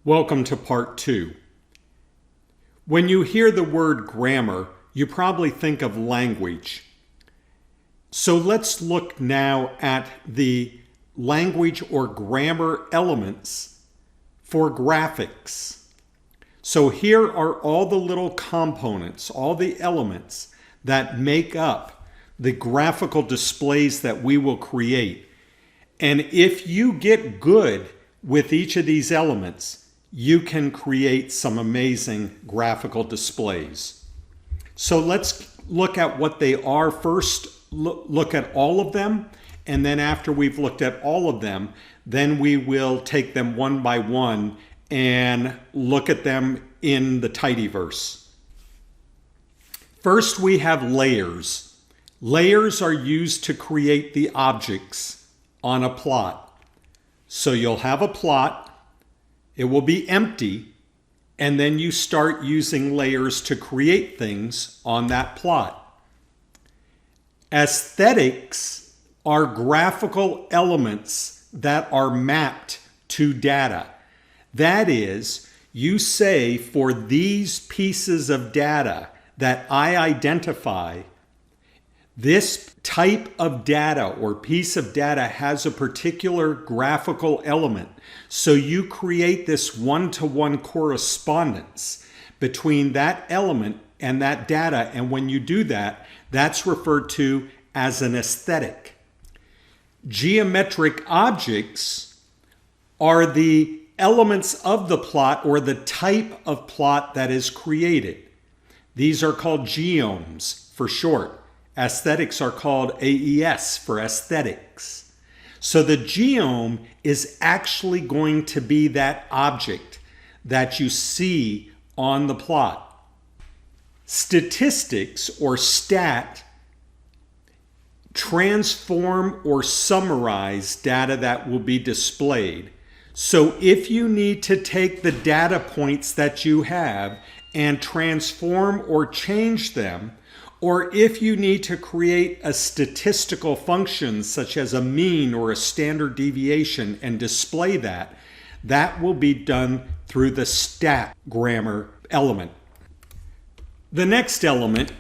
Welcome to part 2. When you hear the word grammar, you probably think of language. So let's look now at the language or grammar elements for graphics. So here are all the little components, all the elements that make up the graphical displays that we will create. And if you get good with each of these elements, you can create some amazing graphical displays. So let's look at what they are first, look at all of them, and then after we've looked at all of them, then we will take them one by one and look at them in the Tidyverse. First, we have layers. Layers are used to create the objects on a plot. So you'll have a plot. It will be empty, and then you start using layers to create things on that plot. Aesthetics are graphical elements that are mapped to data. That is, you say for these pieces of data that I identify, this type of data or piece of data has a particular graphical element. So you create this one-to-one correspondence between that element and that data. And when you do that, that's referred to as an aesthetic. Geometric objects are the elements of the plot or the type of plot that is created. These are called geomes for short. Aesthetics are called AES for aesthetics. So the geome is actually going to be that object that you see on the plot. Statistics or stat transform or summarize data that will be displayed. So if you need to take the data points that you have and transform or change them, or if you need to create a statistical function such as a mean or a standard deviation and display that, that will be done through the stat grammar element. The next element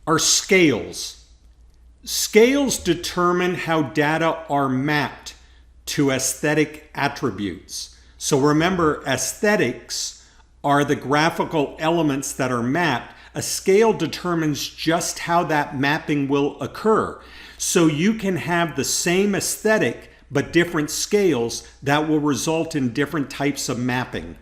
are scales. Scales determine how data are mapped to aesthetic attributes. So remember, aesthetics are the graphical elements that are mapped. A scale determines just how that mapping will occur. So you can have the same aesthetic but different scales that will result in different types of mapping.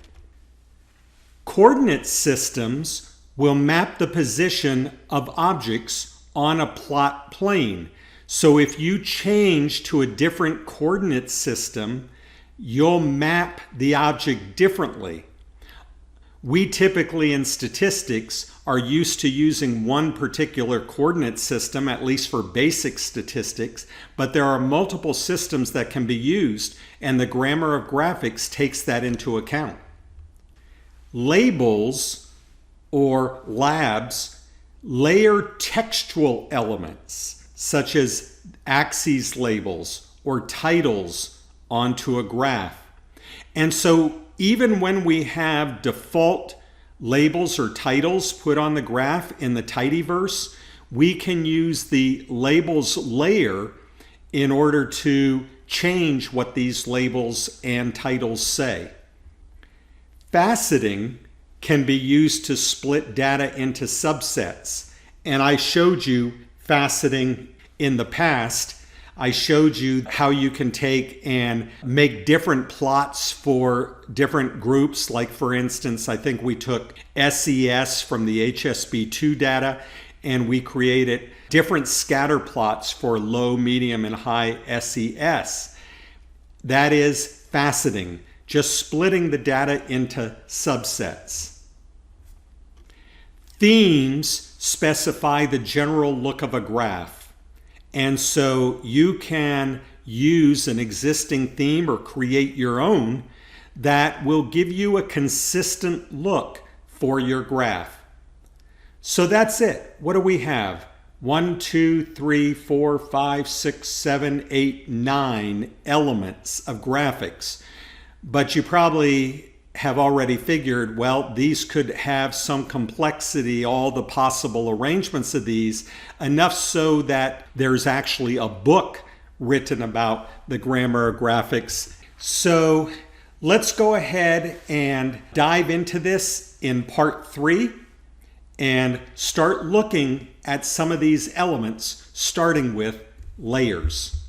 Coordinate systems will map the position of objects on a plot plane. So if you change to a different coordinate system, you'll map the object differently. We typically in statistics are used to using one particular coordinate system, at least for basic statistics, but there are multiple systems that can be used, and the grammar of graphics takes that into account. Labels or labs layer textual elements such as axes labels or titles onto a graph. And so even when we have default labels or titles put on the graph in the Tidyverse, we can use the labels layer in order to change what these labels and titles say. Faceting can be used to split data into subsets. And I showed you faceting in the past. I showed you how you can take and make different plots for different groups. Like for instance, I think we took SES from the HSV2 data and we created different scatter plots for low, medium, and high SES. That is faceting, just splitting the data into subsets. Themes specify the general look of a graph. And so you can use an existing theme or create your own that will give you a consistent look for your graph. So that's it. What do we have? 1, 2, 3, 4, 5, 6, 7, 8, 9 elements of graphics. But you probably have already figured, well, these could have some complexity, all the possible arrangements of these, enough so that there's actually a book written about the grammar of graphics. So let's go ahead and dive into this in part 3 and start looking at some of these elements, starting with layers.